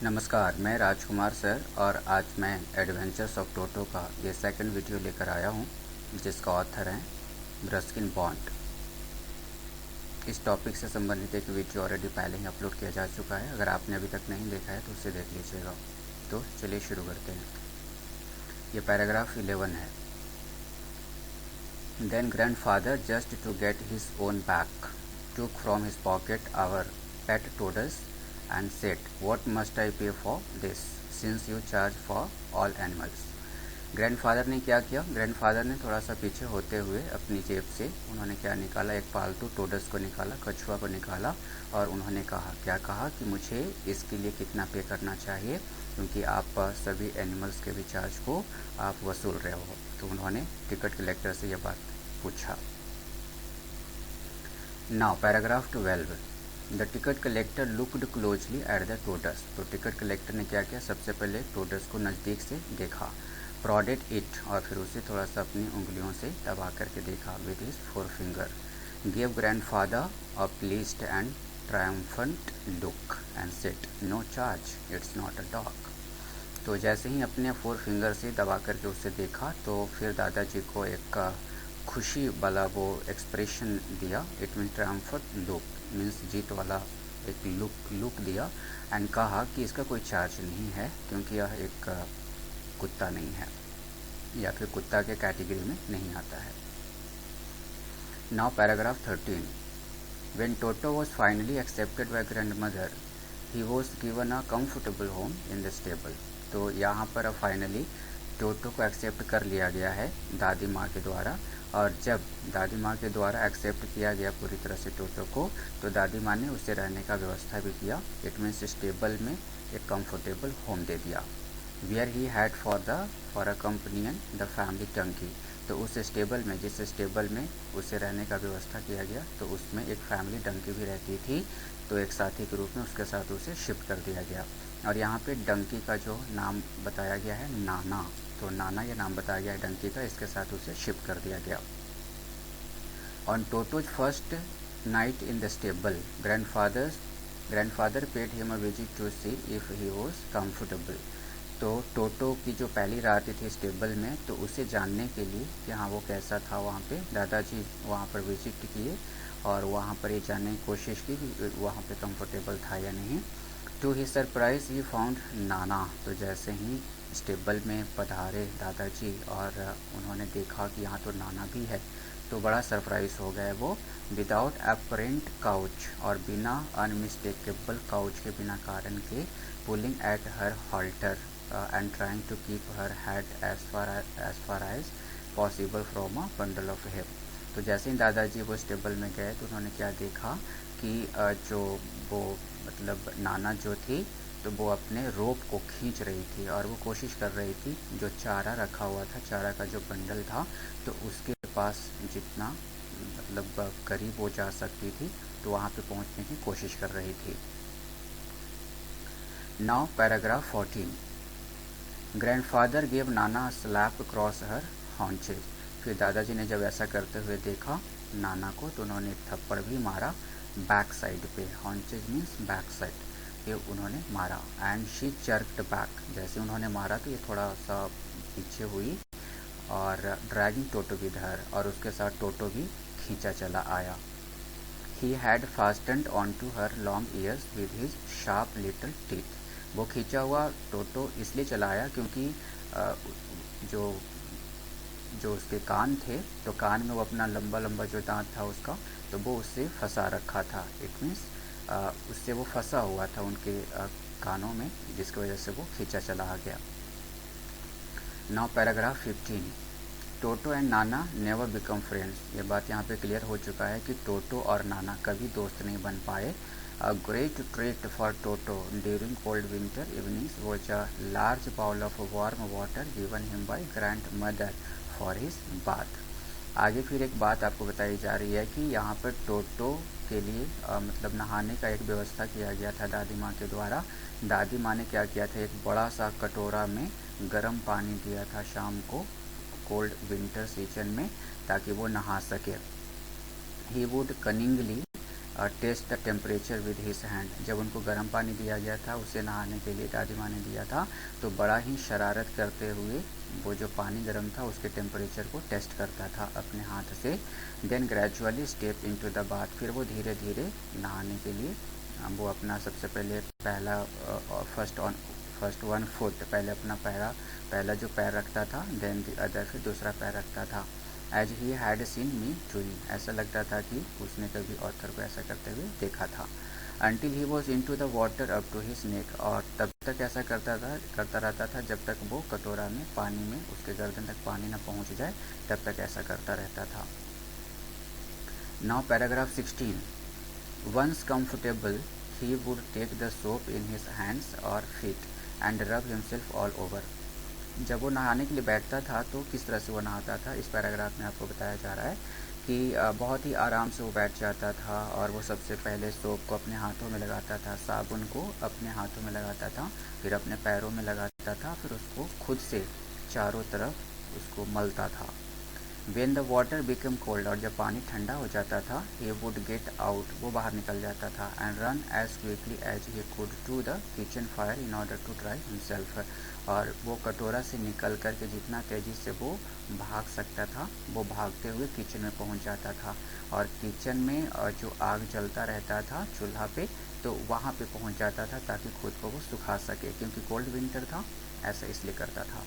नमस्कार, मैं राजकुमार सर और आज मैं एडवेंचर्स ऑफ टोटो का ये सेकंड वीडियो लेकर आया हूँ जिसका ऑथर हैं रस्किन बॉन्ड। इस टॉपिक से संबंधित एक वीडियो ऑलरेडी पहले ही अपलोड किया जा चुका है। अगर आपने अभी तक नहीं देखा है तो उसे देख लीजिएगा। तो चलिए शुरू करते हैं। ये पैराग्राफ 11 है। Then grandfather just to get his own back took from his pocket our pet toddlers and said, "What must I pay for this, since you charge for all animals?" Grandfather ने क्या किया? Grandfather ने थोड़ा सा पीछे होते हुए अपनी जेब से उन्होंने क्या निकाला? एक पालतू टोडस को निकाला, कछुआ को निकाला और उन्होंने कहा, क्या कहा कि मुझे इसके लिए कितना पे करना चाहिए, क्योंकि आप सभी एनिमल्स के भी चार्ज को आप वसूल रहे हो। तो उन्होंने टिकट कलेक्टर से यह बात पूछा। Now paragraph 12। The ticket collector looked closely at the Toto's. तो टिकट कलेक्टर ने क्या किया? सबसे पहले टोडस को नज़दीक से देखा, प्रोडेड इट, और फिर उसे थोड़ा सा अपनी उंगलियों से दबा करके देखा with his forefinger, gave grandfather a pleased and triumphant look and said, no charge, it's not a dog. तो जैसे ही अपने फोर फिंगर से दबा करके उसे देखा तो फिर दादाजी को एक खुशी वाला वो एक्सप्रेशन दिया। It mean triumphant look means जीत वाला एक लुक दिया एंड कहा कि इसका कोई चार्ज नहीं है, क्योंकि यह एक कुत्ता नहीं है या फिर कुत्ता के कैटेगरी में नहीं आता है। Now paragraph 13। When Toto was finally accepted by grandmother he was given a comfortable home in the stable. तो यहाँ पर अब फाइनली टोटो को एक्सेप्ट कर लिया गया है दादी माँ के द्वारा, और जब दादी माँ के द्वारा एक्सेप्ट किया गया पूरी तरह से टोटो को, तो दादी माँ ने उसे रहने का व्यवस्था भी किया। इट मीन्स स्टेबल में एक कंफर्टेबल होम दे दिया। Where he had for a companion the family टंकी। तो उस स्टेबल में, जिस स्टेबल में उसे रहने का व्यवस्था किया गया, तो उसमें एक फैमिली डंकी भी रहती थी। तो एक साथी के रूप में उसके साथ उसे शिफ्ट कर दिया गया। और यहाँ पे डंकी का जो नाम बताया गया है नाना, तो नाना ये नाम बताया गया है डंकी का, इसके साथ उसे शिफ्ट कर दिया गया। On Toto's first night in the stable grandfather paid him a visit to see if he was comfortable. तो टोटो की जो पहली रात थी स्टेबल में, तो उसे जानने के लिए कि हाँ वो कैसा था, वहाँ पे दादाजी वहाँ पर विजिट किए और वहाँ पर ये जानने की कोशिश की कि वहाँ पे कंफर्टेबल था या नहीं। To he surprise he found नाना। तो जैसे ही स्टेबल में पधारे दादाजी और उन्होंने देखा कि यहाँ तो नाना भी है, तो बड़ा सरप्राइज हो गया वो। विदाउट अपरेंट काउच, और बिना अनमिस्टेकेबल काउच के, बिना कारण के, pulling at her halter and trying to keep her head as far as possible from a bundle of hair. तो जैसे ही दादाजी वो स्टेबल में गए तो उन्होंने क्या देखा कि जो वो मतलब नाना जो थी, तो वो अपने रोप को खींच रही थी और वो कोशिश कर रही थी जो चारा रखा हुआ था, चारा का जो बंडल था, तो उसके पास जितना मतलब करीब वो जा सकती थी तो वहाँ पे पहुँचने की कोशिश कर रही थी। Now paragraph 14। ग्रैंडफादर गेव नाना स्लैप क्रॉस हर हॉन्चेज। फिर दादाजी ने जब ऐसा करते हुए देखा नाना को, तो उन्होंने थप्पड़ भी मारा बैक साइड पे। हॉन्चेज मीन्स बैक साइड पे उन्होंने मारा। And she jerked back. जैसे उन्होंने मारा तो ये थोड़ा सा पीछे हुई और ड्रैगिंग टोटो विद हर, और उसके साथ टोटो भी खींचा चला आया। He had fastened on to her long ears with his sharp little teeth. वो खींचा हुआ टोटो इसलिए चलाया क्योंकि जो जो उसके कान थे, तो कान में वो अपना लंबा लंबा जो दांत था उसका, तो वो उससे फंसा रखा था। इट मीन्स उससे वो फंसा हुआ था उनके कानों में, जिसकी वजह से वो खींचा चला आ गया। Now paragraph 15। Toto and Nana never become friends. ये बात यहाँ पे क्लियर हो चुका है कि टोटो और नाना कभी दोस्त नहीं बन पाए। A great treat for Toto during cold winter evenings was a large bowl of warm water given him by grandmother for his bath. आगे फिर एक बात आपको बताई जा रही है कि यहाँ पर टोटो के लिए मतलब नहाने का एक व्यवस्था किया गया था दादी माँ के द्वारा। दादी माँ ने क्या किया था, एक बड़ा सा कटोरा में गर्म पानी दिया था शाम को कोल्ड विंटर सीजन में, ताकि वो नहा सके। He would cunningly test the temperature with his hand. जब उनको गर्म पानी दिया गया था उसे नहाने के लिए दादी माँ ने दिया था, तो बड़ा ही शरारत करते हुए वो जो पानी गर्म था उसके टेम्परेचर को टेस्ट करता था अपने हाथ से। Then gradually step into the bath, फिर वो धीरे धीरे नहाने के लिए वो अपना सबसे पहले पहला फर्स्ट 1 फुट पहले अपना पहला जो पैर रखता था, देन द अदर, फिर दूसरा पैर रखता था। As he had seen me doing, ऐसा लगता था कि उसने कभी ऑथर को ऐसा करते हुए देखा था। Until he was into the water up to his neck, और तब तक ऐसा करता रहता था जब तक वो कटोरा में पानी में उसके गर्दन तक पानी न पहुंच जाए, तब तक ऐसा करता रहता था। Now paragraph 16, once comfortable he would take the soap in his hands or feet and rub himself all over। जब वो नहाने के लिए बैठता था तो किस तरह से वो नहाता था, इस पैराग्राफ में आपको बताया जा रहा है कि बहुत ही आराम से वो बैठ जाता था और वो सबसे पहले सोप को अपने हाथों में लगाता था, साबुन को अपने हाथों में लगाता था, फिर अपने पैरों में लगाता था, फिर उसको खुद से चारों तरफ उसको मलता था। When the water became cold, और जब पानी ठंडा हो जाता था, he would get out, वो बाहर निकल जाता था, and run as quickly as he could to the kitchen fire in order to dry himself, और वो कटोरा से निकल कर के जितना तेज़ी से वो भाग सकता था वो भागते हुए किचन में पहुंच जाता था, और किचन में जो आग जलता रहता था चूल्हा पे, तो वहाँ पे पहुंच जाता था ताकि खुद को वो सुखा सके, क्योंकि कोल्ड विंटर था, ऐसा इसलिए करता था।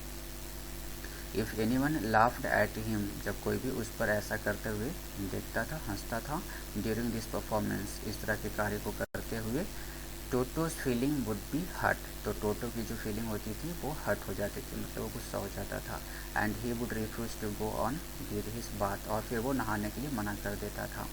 If anyone laughed at him, जब कोई भी उस पर ऐसा करते हुए देखता था, हंसता था, ड्यूरिंग दिस परफॉर्मेंस, इस तरह के कार्य को करते हुए, Toto's feeling would be hurt, तो टोटो की जो फीलिंग होती थी वो हर्ट हो जाती थी, मतलब वो गुस्सा हो जाता था। And he would refuse to go on with his bath, और फिर वो नहाने के लिए मना कर देता था।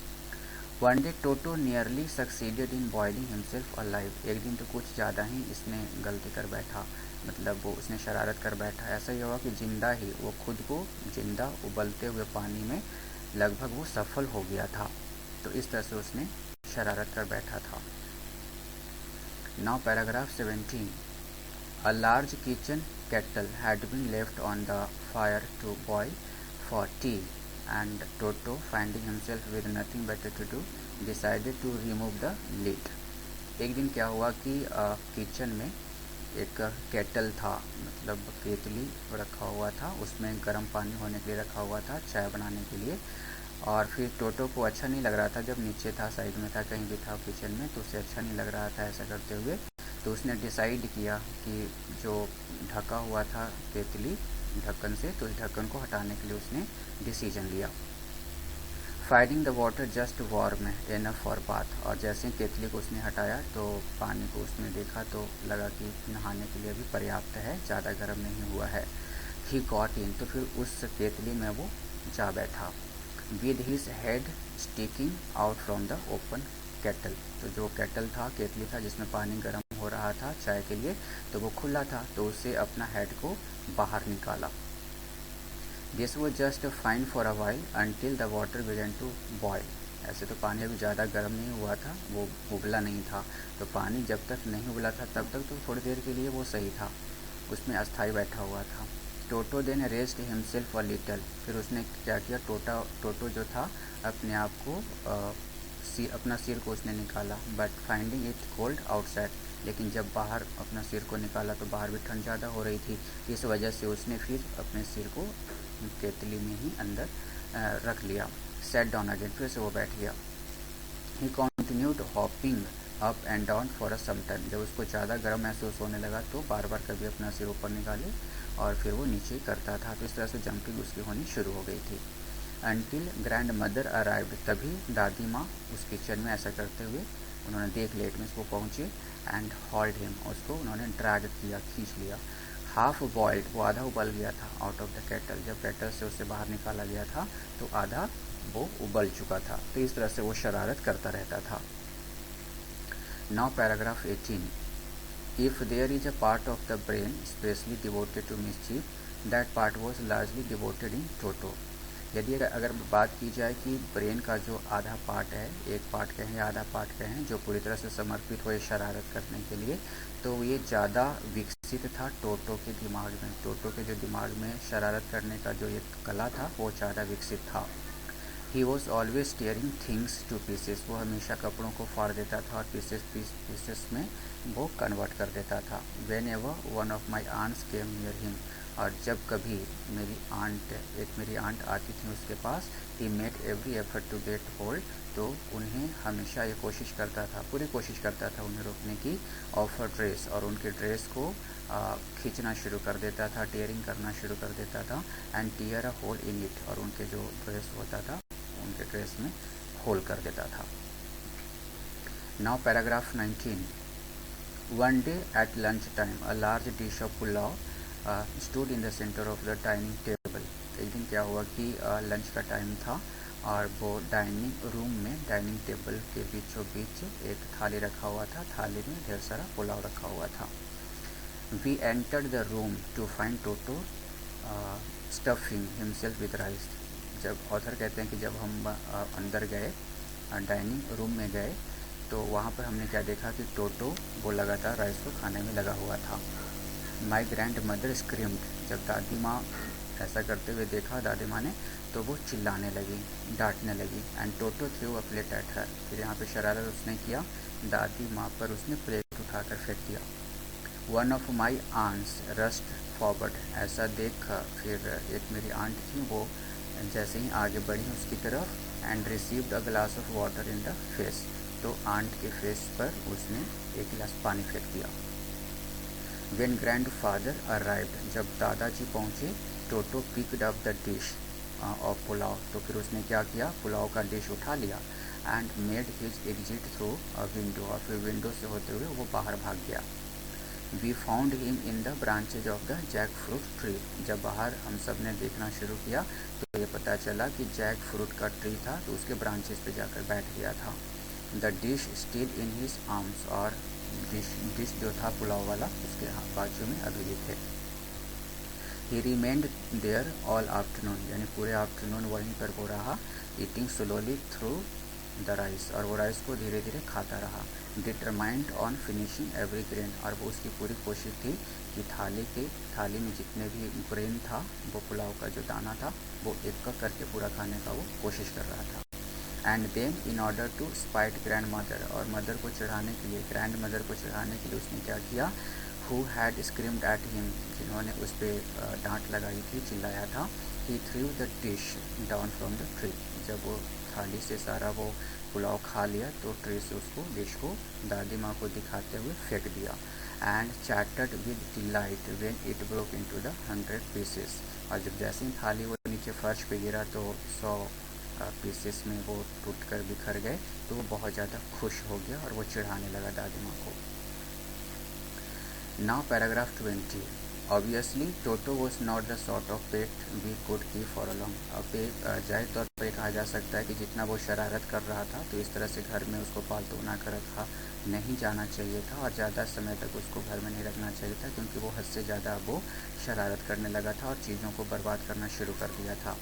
One day toto nearly succeeded in boiling himself alive, एक दिन तो कुछ ज़्यादा ही इसने गलती कर बैठा, मतलब वो उसने शरारत कर बैठा, ऐसा ही हुआ कि जिंदा ही वो खुद को जिंदा उबलते हुए पानी में लगभग वो सफल हो गया था, तो इस तरह से उसने शरारत कर बैठा था। Now paragraph 17, a large kitchen kettle had been left on the fire to boil for tea, and Toto finding himself with nothing better to do decided to remove the lid. एक दिन क्या हुआ कि किचन में एक kettle था, मतलब केतली रखा हुआ था, उसमें गर्म पानी होने के लिए रखा हुआ था चाय बनाने के लिए, और फिर टोटो को अच्छा नहीं लग रहा था, जब नीचे था, साइड में था, कहीं भी था किचन में, तो उसे अच्छा नहीं लग रहा था ऐसा करते हुए, तो उसने डिसाइड किया कि जो ढका हुआ था केतली ढक्कन से, तो उस ढक्कन को हटाने के लिए उसने डिसीजन लिया। Finding the water just warm enough for bath, और जैसे केतली को उसने हटाया तो पानी को उसने देखा तो लगा कि नहाने के लिए अभी पर्याप्त है, ज़्यादा गर्म नहीं हुआ है। ही गॉट इन, तो फिर उस केतली में वो जा बैठा। With his head sticking out from the open kettle, तो जो केटल था, केतली था जिसमें पानी गर्म हो रहा था चाय के लिए, तो वो खुला था, तो उससे अपना हेड को बाहर निकाला। This was just fine for a while until the water began to boil, ऐसे तो पानी अभी ज़्यादा गर्म नहीं हुआ था, वो उबला नहीं था, तो पानी जब तक नहीं उबला था तब तक तो थोड़ी देर के लिए वो सही था, उसमें अस्थाई बैठा हुआ था। Toto then rest himself a little, फिर उसने क्या किया, टोटो जो था अपने आप को अपना सिर को उसने निकाला, but finding it cold outside, लेकिन जब बाहर अपना सिर को निकाला तो बाहर भी ठंड ज़्यादा हो रही थी, इस वजह से उसने फिर अपने सिर को केतली में ही अंदर रख लिया। सेट डाउन अगेन, फिर से वो बैठ गया। He continued hopping up and down for a some time, जब उसको ज़्यादा गर्म महसूस होने लगा तो बार बार कभी अपना सिर ऊपर निकाले और फिर वो नीचे करता था, तो इस तरह से जंपिंग उसकी होनी शुरू हो गई थी। अनटिल ग्रैंड मदर अराइव्ड, तभी दादी माँ उस किचन में ऐसा करते हुए उन्होंने देख लिया, इट वो पहुँचे, एंड हॉल्ड हिम, उसको उन्होंने ड्रैग किया, खींच लिया। हाफ बॉइल्ड, वो आधा उबल गया था, आउट ऑफ द केटल, जब केटल से उसे बाहर निकाला गया था तो आधा वो उबल चुका था, तो इस तरह से वो शरारत करता रहता था। Now paragraph 18, if there is a part of the brain specially devoted to mischief, that part was largely devoted in Toto. यदि अगर बात की जाए कि ब्रेन का जो आधा पार्ट है, एक पार्ट कहें या आधा पार्ट कहें, जो पूरी तरह से समर्पित हो शरारत करने के लिए, तो ये ज़्यादा विकसित था टोटो के दिमाग में, टोटो के जो दिमाग में शरारत करने का जो एक कला था वो ज़्यादा विकसित था। He was always tearing things two pieces, वो हमेशा कपड़ों को फाड़ देता था और पीसेस में वो कन्वर्ट कर देता था। Whenever one of my aunts came near him, और जब कभी मेरी आंट आती थी उसके पास, he made every effort to get hold, तो उन्हें हमेशा ये पूरी कोशिश करता था उन्हें रोकने की, ऑफ हर ड्रेस, और उनके ड्रेस को खींचना शुरू कर देता था, टीयरिंग करना शुरू कर देता था, and tear a hole in it, और उनके जो ड्रेस होता था उनके ड्रेस में होल कर देता था। Now paragraph 19। One day at lunch time a large dish of pulao stood in the centre of the dining table. एक दिन क्या हुआ कि लंच का टाइम था और वो डाइनिंग रूम में डाइनिंग टेबल के बीचों बीच एक थाली रखा हुआ था, थाली में ढेर सारा पुलाव रखा हुआ था। We entered the room to find Toto stuffing himself with rice. जब ऑथर कहते हैं कि जब हम अंदर गए, डाइनिंग रूम में गए, तो वहाँ पर हमने क्या देखा कि टोटो वो लगातार राइस को खाने में लगा हुआ था। माई ग्रैंड मदर स्क्रीम्ड, जब दादी माँ ऐसा करते हुए देखा दादी माँ ने, तो वो चिल्लाने लगी, डांटने लगी। And Toto through a plate at her, फिर यहाँ पे शरारत उसने किया, दादी माँ पर उसने प्लेट उठाकर फेंक दिया। One of my aunts rushed forward, ऐसा देख फिर एक मेरी आंट थी, वो जैसे ही आगे बढ़ी उसकी तरफ, and received a glass of water in the face, तो आंट के फेस पर उसने एक गिलास पानी फेंक दिया। वेन ग्रैंड फादर अराइव्ड, जब दादाजी पहुँचे, Toto picked up the dish of pulao, तो फिर उसने क्या किया, पुलाव का डिश उठा लिया, and made his exit through a window, और फिर विंडो से होते हुए वो बाहर भाग गया। We found him in the branches of the jackfruit tree, जब बाहर हम सब ने देखना शुरू किया तो ये पता चला कि जैक फ्रूट का ट्री था, तो उसके ब्रांचेस पे जाकर बैठ गया था। The dish still in his arms, और डिश जो था पुलाव वाला उसके बाजू में अभी भी थे। He remained there all afternoon, यानी पूरे आफ्टरनून वहीं पर वो रहा, eating slowly through the rice, और वो राइस को धीरे धीरे खाता रहा। Determined on finishing every grain, और वो उसकी पूरी कोशिश थी कि थाली में जितने भी ग्रेन था, वो पुलाव का जो दाना था, वो एक का करके पूरा खाने का वो कोशिश कर रहा था। And then in order to spite grandmother, और मदर को चढ़ाने के लिए, ग्रैंड मदर को चढ़ाने के लिए उसने क्या किया, who had screamed at him, जिन्होंने उस पर डांट लगाई थी, चिल्लाया था, he threw the dish down from the tree, जब वो थाली से सारा वो पुलाव खा लिया तो ट्रे से उसको डिश को दादी माँ को दिखाते हुए फेंक दिया। And chattered with delight when it broke into the 100 pieces, और जब जैसे ही थाली वो नीचे फर्श पे गिरा तो 100 पीसेस में वो टूट कर बिखर गए, तो वो बहुत ज़्यादा खुश हो गया और वो चिढ़ाने लगा दादी माँ को। Now paragraph 20। Obviously Toto was not the sort of pet we could keep for a long. अब जाहिर तौर पर कहा जा सकता है कि जितना वो शरारत कर रहा था, तो इस तरह से घर में उसको पालतू बना कर रखा नहीं जाना चाहिए था, और ज़्यादा समय तक उसको घर में नहीं रखना चाहिए था, क्योंकि वो हद से ज़्यादा वो शरारत करने लगा था और चीज़ों को बर्बाद करना शुरू कर दिया था।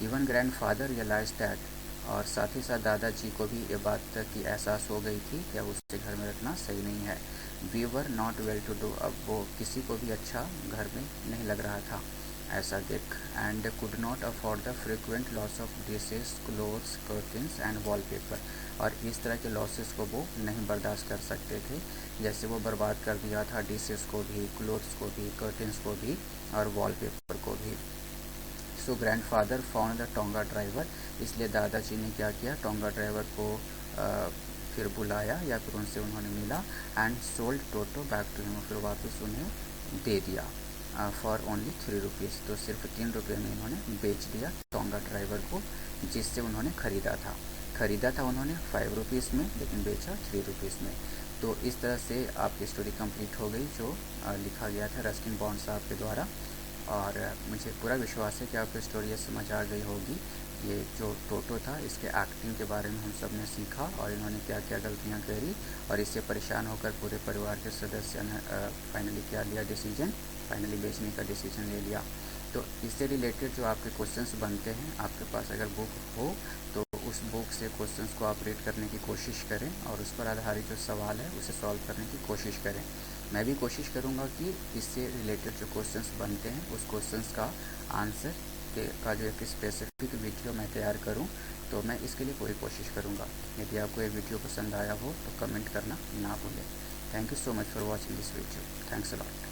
Even grandfather realise that, और साथ ही साथ दादाजी को भी ये बात की एहसास हो गई थी कि अब उसे घर में रखना सही नहीं है। We were not well to do, अब वो किसी को भी अच्छा घर में नहीं लग रहा था ऐसा देख। And could not afford the frequent loss of dishes, clothes, curtains and wallpaper, और इस तरह के लॉसेस को वो नहीं बर्दाश्त कर सकते थे। जैसे वो बर्बाद कर दिया था डिशेस को भी, क्लोथ्स को भी, कर्टन्स को भी और वॉलपेपर को भी। सो grand father found the tonga driver, इसलिए दादाजी ने क्या किया, टोंगा ड्राइवर को फिर बुलाया या फिर उनसे उन्होंने मिला, and sold Toto back to him, फिर वापस उन्हें दे दिया फॉर ओनली 3 रुपीज़, तो सिर्फ 3 रुपये में इन्होंने बेच दिया टोंगा ड्राइवर को, जिससे उन्होंने ख़रीदा था उन्होंने 5 रुपीज़ में, लेकिन बेचा 3 रुपीज़ में। तो इस तरह से आपकी स्टोरी कंप्लीट हो गई, जो लिखा गया था रस्किन बॉन्ड साहब के द्वारा। और मुझे पूरा विश्वास है कि आपको स्टोरी समझ आ गई होगी। ये जो टोटो था, इसके एक्टिंग के बारे में हम सब ने सीखा, और इन्होंने क्या क्या गलतियां करी, और इससे परेशान होकर पूरे परिवार के सदस्य ने फाइनली क्या लिया डिसीजन, फाइनली बेचने का डिसीजन ले लिया। तो इससे रिलेटेड जो आपके क्वेश्चंस बनते हैं, आपके पास अगर बुक हो तो उस बुक से क्वेश्चंस को आप रीड करने की कोशिश करें, और उस पर आधारित जो सवाल है उसे सॉल्व करने की कोशिश करें। मैं भी कोशिश करूंगा कि इससे रिलेटेड जो क्वेश्चंस बनते हैं उस क्वेश्चंस का आंसर का जो एक स्पेसिफिक वीडियो मैं तैयार करूं, तो मैं इसके लिए पूरी कोशिश करूँगा। यदि आपको ये वीडियो पसंद आया हो तो कमेंट करना ना भूलें। Thank you so much for watching this video. Thanks a lot.